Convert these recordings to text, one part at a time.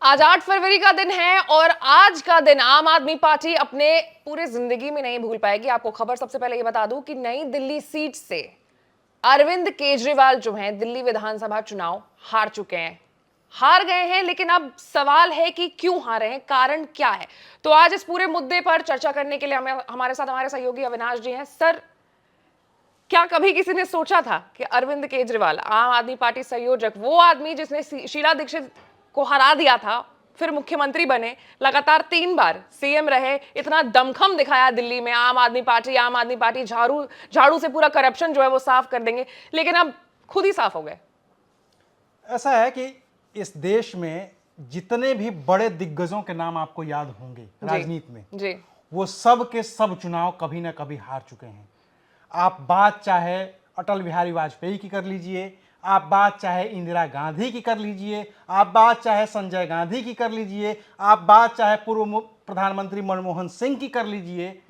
आज 8 फरवरी का दिन है और आज का दिन आम आदमी पार्टी अपने पूरे जिंदगी में नहीं भूल पाएगी। आपको खबर सबसे पहले ये बता दूं कि नई दिल्ली सीट से अरविंद केजरीवाल जो हैं दिल्ली विधानसभा चुनाव हार चुके हैं। हार गए हैं, लेकिन अब सवाल है कि क्यों हारे हैं, कारण क्या है। तो आज इस पूरे मुद्दे पर चर्चा करने के लिए हमारे साथ हमारे सहयोगी अविनाश जी हैं। सर, क्या कभी किसी ने सोचा था कि अरविंद केजरीवाल, आम आदमी पार्टी संयोजक, वो आदमी जिसने शीला दीक्षित को हरा दिया था, फिर मुख्यमंत्री बने, लगातार 3 बार सीएम रहे, इतना दमखम दिखाया दिल्ली में, आम आदमी पार्टी झाड़ू से पूरा करप्शन जो है वो साफ कर देंगे, लेकिन अब खुद ही साफ हो गए। ऐसा है कि इस देश में जितने भी बड़े दिग्गजों के नाम आपको याद होंगे राजनीति में जी, वो सब के सब चुनाव कभी ना कभी हार चुके हैं। आप बात चाहे अटल बिहारी वाजपेयी की कर लीजिए, आप बात चाहे इंदिरा गांधी की कर लीजिए, आप बात चाहे संजय गांधी की कर लीजिए, आप बात चाहे पूर्व प्रधानमंत्री मनमोहन सिंह की कर लीजिए।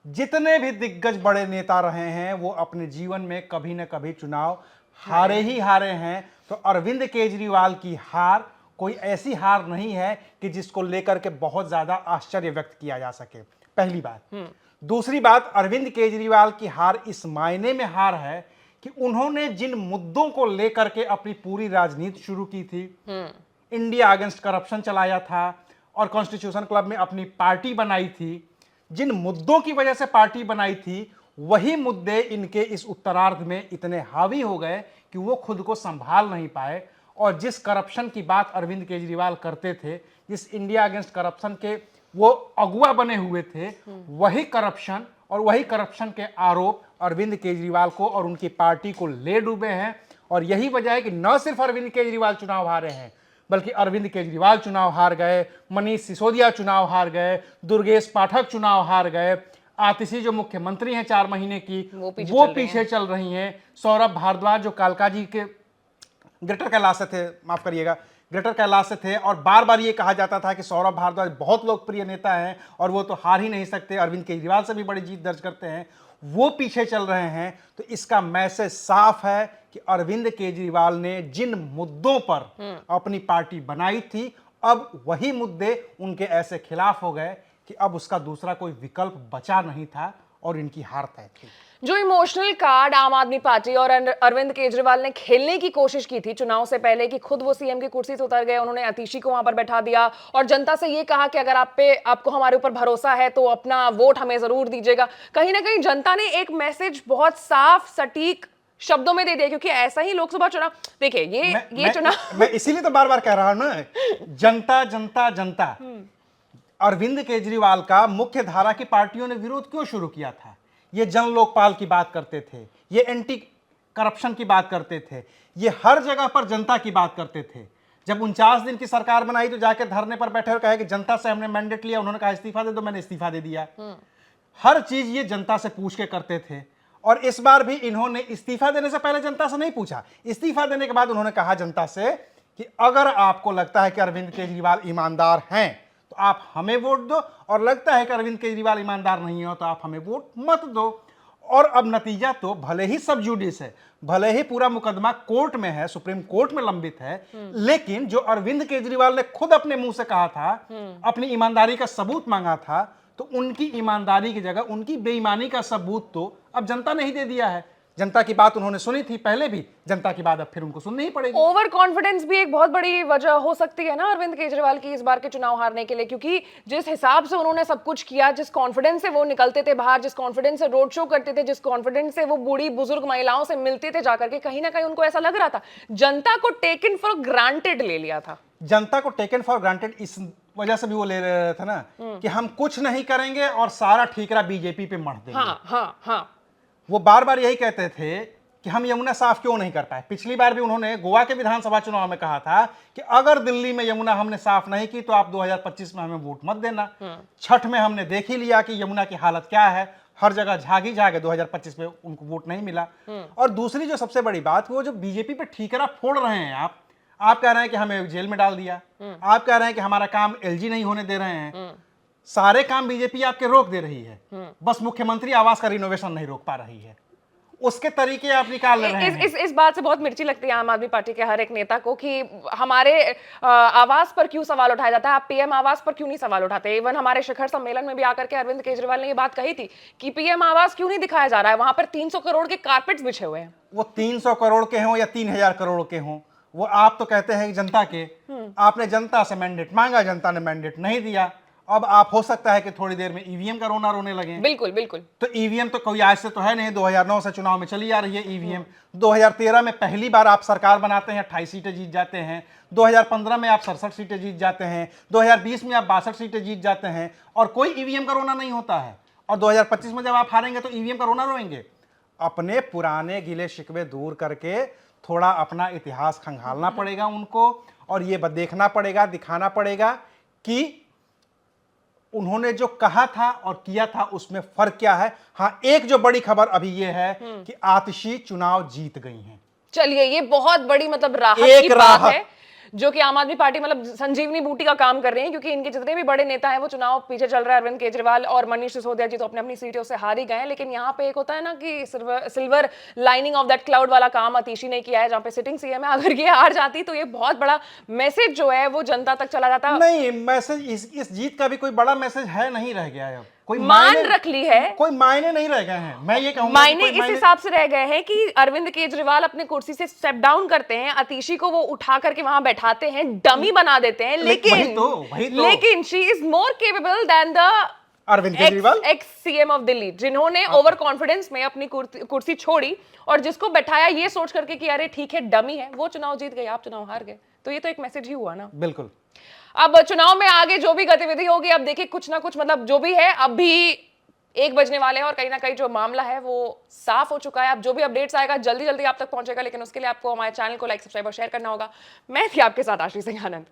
जितने भी दिग्गज बड़े नेता रहे हैं वो अपने जीवन में कभी ना कभी चुनाव हारे ही हारे हैं। तो अरविंद केजरीवाल की हार कोई ऐसी हार नहीं है कि जिसको लेकर के बहुत ज्यादा आश्चर्य व्यक्त किया जा सके, पहली बात। दूसरी बात, अरविंद केजरीवाल की हार इस मायने में हार है कि उन्होंने जिन मुद्दों को लेकर के अपनी पूरी राजनीति शुरू की थी, इंडिया अगेंस्ट करप्शन चलाया था और कॉन्स्टिट्यूशन क्लब में अपनी पार्टी बनाई थी, जिन मुद्दों की वजह से पार्टी बनाई थी वही मुद्दे इनके इस उत्तरार्ध में इतने हावी हो गए कि वो खुद को संभाल नहीं पाए। और जिस करप्शन की बात अरविंद केजरीवाल करते थे, जिस इंडिया अगेंस्ट करप्शन के वो अगुआ बने हुए थे, वही करप्शन और वही करप्शन के आरोप अरविंद केजरीवाल को और उनकी पार्टी को ले डूबे हैं। और यही वजह है कि न सिर्फ अरविंद केजरीवाल चुनाव हारे हैं, बल्कि अरविंद केजरीवाल चुनाव हार गए, मनीष सिसोदिया चुनाव हार गए, दुर्गेश पाठक चुनाव हार गए, आतिशी जो मुख्यमंत्री हैं 4 महीने की वो पीछे चल रही हैं, सौरभ भारद्वाज जो कालका जी के ग्रेटर कैलाश से थे, माफ करिएगा, ग्रेटर कैलाश से थे, और बार बार ये कहा जाता था कि सौरभ भारद्वाज बहुत लोकप्रिय नेता हैं और वो तो हार ही नहीं सकते, अरविंद केजरीवाल से भी बड़ी जीत दर्ज करते हैं, वो पीछे चल रहे हैं। तो इसका मैसेज साफ है कि अरविंद केजरीवाल ने जिन मुद्दों पर अपनी पार्टी बनाई थी, अब वही मुद्दे उनके ऐसे खिलाफ हो गए कि अब उसका दूसरा कोई विकल्प बचा नहीं था और इनकी हार तय थी। जो इमोशनल कार्ड आम आदमी पार्टी और अरविंद केजरीवाल ने खेलने की कोशिश की थी चुनाव से पहले कि खुद वो सीएम की कुर्सी से उतर गए, उन्होंने आतिशी को वहां पर बैठा दिया और जनता से ये कहा कि अगर आपको हमारे ऊपर भरोसा है तो अपना वोट हमें जरूर दीजिएगा। कहीं ना कहीं जनता ने एक मैसेज बहुत साफ सटीक शब्दों में दे दिया, क्योंकि ऐसा ही लोकसभा चुनाव, देखिए ये चुनाव मैं इसीलिए तो बार बार कह रहा हूं ना, जनता जनता जनता। अरविंद केजरीवाल का मुख्य धारा की पार्टियों ने विरोध क्यों शुरू किया था? ये जन लोकपाल की बात करते थे, ये एंटी करप्शन की बात करते थे, ये हर जगह पर जनता की बात करते थे। जब 49 दिन की सरकार बनाई तो जाके धरने पर बैठे और कहे कि जनता से हमने मैंडेट लिया, उन्होंने कहा इस्तीफा दे दो, मैंने इस्तीफा दे दिया। हर चीज ये जनता से पूछ के करते थे। और इस बार भी इन्होंने इस्तीफा देने से पहले जनता से नहीं पूछा, इस्तीफा देने के बाद उन्होंने कहा जनता से कि अगर आपको लगता है कि अरविंद केजरीवाल ईमानदार हैं तो आप हमें वोट दो, और लगता है कि अरविंद केजरीवाल ईमानदार नहीं हो तो आप हमें वोट मत दो। और अब नतीजा तो भले ही सब जुडिस है, भले ही पूरा मुकदमा कोर्ट में है, सुप्रीम कोर्ट में लंबित है, लेकिन जो अरविंद केजरीवाल ने खुद अपने मुंह से कहा था, अपनी ईमानदारी का सबूत मांगा था, तो उनकी ईमानदारी की जगह उनकी बेईमानी का सबूत तो अब जनता ने ही दे दिया है। जनता की बात उन्होंने सुनी थी पहले भी, जनता की बात अब फिर उनको सुननी ही पड़ेगी। ओवर कॉन्फिडेंस भी एक बहुत बड़ी वजह हो सकती है ना अरविंद केजरीवाल की इस बार के चुनाव हारने के लिए, क्योंकि जिस हिसाब से उन्होंने सब कुछ किया, जिस कॉन्फिडेंस से वो निकलते थे बाहर, जिस कॉन्फिडेंस से रोड शो करते थे, जिस कॉन्फिडेंस से वो बूढ़ी बुजुर्ग महिलाओं से मिलते थे जाकर के, कहीं ना कहीं उनको ऐसा लग रहा था जनता को टेकन फॉर ग्रांटेड ले लिया था। जनता को टेकन फॉर ग्रांटेड इस वजह से भी वो ले रहे थे ना कि हम कुछ नहीं करेंगे और सारा ठीकरा बीजेपी पे मढ़ देंगे। हाँ। वो बार बार यही कहते थे कि हम यमुना साफ क्यों नहीं कर पाए। पिछली बार भी उन्होंने गोवा के विधानसभा चुनाव में कहा था कि अगर दिल्ली में यमुना हमने साफ नहीं की तो आप 2025 में हमें वोट मत देना। छठ में हमने देख ही लिया कि यमुना की हालत क्या है, हर जगह झाग ही झाग है, 2025 में उनको वोट नहीं मिला। और दूसरी जो सबसे बड़ी बात, वो जो बीजेपी पे ठीकरा फोड़ रहे हैं आप कह रहे हैं कि हमें जेल में डाल दिया, आप कह रहे हैं कि हमारा काम एलजी नहीं होने दे रहे हैं, सारे काम बीजेपी आपके रोक दे रही है, बस मुख्यमंत्री आवास का रिनोवेशन नहीं रोक पा रही है। उसके तरीके आप निकाल रहे हैं। इस बात से बहुत मिर्ची लगती है आम आदमी पार्टी के हर एक नेता को कि हमारे आवास पर क्यों सवाल उठाया जाता है, आप पीएम आवास पर क्यों नहीं सवाल उठाते। इवन हमारे शिखर सम्मेलन में भी आकर के अरविंद केजरीवाल ने ये बात कही थी कि पीएम आवास क्यों नहीं दिखाया जा रहा है, वहां पर 300 करोड़ के कारपेट्स बिछे हुए हैं। वो 300 करोड़ के हों या 3000 करोड़ के हों, वो आप तो कहते हैं कि जनता के, आपने जनता से मैंडेट मांगा, जनता ने मैंडेट नहीं दिया। अब आप हो सकता है कि थोड़ी देर में ईवीएम का रोना रोने लगे। बिल्कुल बिल्कुल। तो ईवीएम तो कोई आज से तो है नहीं, 2009 से चुनाव में चली आ रही है ईवीएम। 2013 में पहली बार आप सरकार बनाते हैं, 28 सीटें जीत जाते हैं। 2015 में आप 67 सीटें जीत जाते हैं। 2020 में आप 62 सीटें जीत जाते हैं और कोई ईवीएम का रोना नहीं होता है। और 2025 में जब आप हारेंगे तो ईवीएम का रोना रोएंगे। अपने पुराने गिले शिकवे दूर करके थोड़ा अपना इतिहास खंगालना पड़ेगा उनको, और ये देखना पड़ेगा, दिखाना पड़ेगा कि उन्होंने जो कहा था और किया था उसमें फर्क क्या है। हाँ, एक जो बड़ी खबर अभी ये है कि आतिशी चुनाव जीत गई हैं। चलिए, ये बहुत बड़ी मतलब राहत की बात है जो कि आम आदमी पार्टी मतलब संजीवनी बूटी का काम कर रही है, क्योंकि इनके जितने भी बड़े नेता हैं वो चुनाव पीछे चल रहा है। अरविंद केजरीवाल और मनीष सिसोदिया जी तो अपनी अपनी सीटों से हार ही गए हैं, लेकिन यहाँ पे एक होता है ना कि silver lining of that cloud वाला काम आतिशी ने किया है, जहाँ पे सिटिंग सीएम है। अगर ये हार जाती तो ये बहुत बड़ा मैसेज जो है वो जनता तक चला जाता। नहीं, मैसेज इस जीत का भी कोई बड़ा मैसेज है नहीं रह गया है। कोई मान रख ली है, कोई मायने नहीं रह गए हैं। मैं ये कहूंगा मायने इस हिसाब से रह गए हैं कि अरविंद केजरीवाल अपने कुर्सी से स्टेप डाउन करते हैं, आतिशी को वो उठा करके वहां बैठाते हैं, डमी बना देते हैं, लेकिन she is more capable than the Arvind Kejriwal, ex CM of Delhi, जिन्होंने ओवर कॉन्फिडेंस में अपनी कुर्सी छोड़ी और जिसको बैठाया ये सोच करके कि अरे ठीक है डमी है, वो चुनाव जीत गए, आप चुनाव हार गए। तो ये तो एक मैसेज ही हुआ ना। बिल्कुल। अब चुनाव में आगे जो भी गतिविधि होगी, अब देखिए कुछ ना कुछ मतलब जो भी है, अब भी 1 बजने वाले हैं और कहीं ना कहीं जो मामला है वो साफ हो चुका है। अब जो भी अपडेट्स आएगा जल्दी जल्दी आप तक पहुंचेगा, लेकिन उसके लिए आपको हमारे चैनल को लाइक, सब्सक्राइब और शेयर करना होगा। मैं थी आपके साथ आशीष सिंह आनंद।